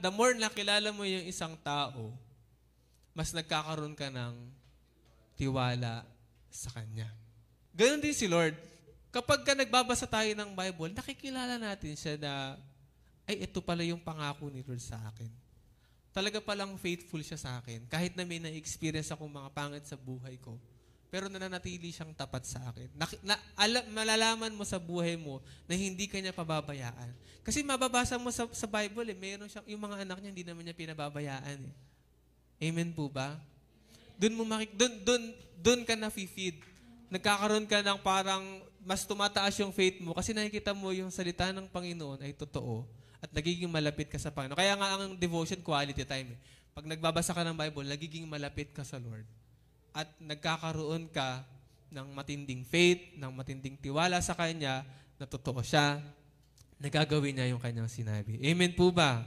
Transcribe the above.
The more nakilala mo yung isang tao, mas nagkakaroon ka ng tiwala sa Kanya. Ganon din si Lord. Kapag ka nagbabasa tayo ng Bible, nakikilala natin siya na, ay, ito pala yung pangako ni Lord sa akin. Talaga palang faithful siya sa akin. Kahit na may na-experience akong mga pangit sa buhay ko, pero nananatili siyang tapat sa akin. Malalaman mo sa buhay mo na hindi ka niya pababayaan. Kasi mababasa mo sa Bible, mayroon siyang, yung mga anak niya, hindi naman niya pinababayaan. Amen po ba? Doon ka na-feed. Nagkakaroon ka ng parang mas tumataas yung faith mo kasi nakikita mo yung salita ng Panginoon ay totoo at nagiging malapit ka sa Panginoon. Kaya nga ang devotion, quality time. Pag nagbabasa ka ng Bible, nagiging malapit ka sa Lord. At nagkakaroon ka ng matinding faith, ng matinding tiwala sa Kanya, na totoo siya, nagagawin niya yung Kanyang sinabi. Amen po ba?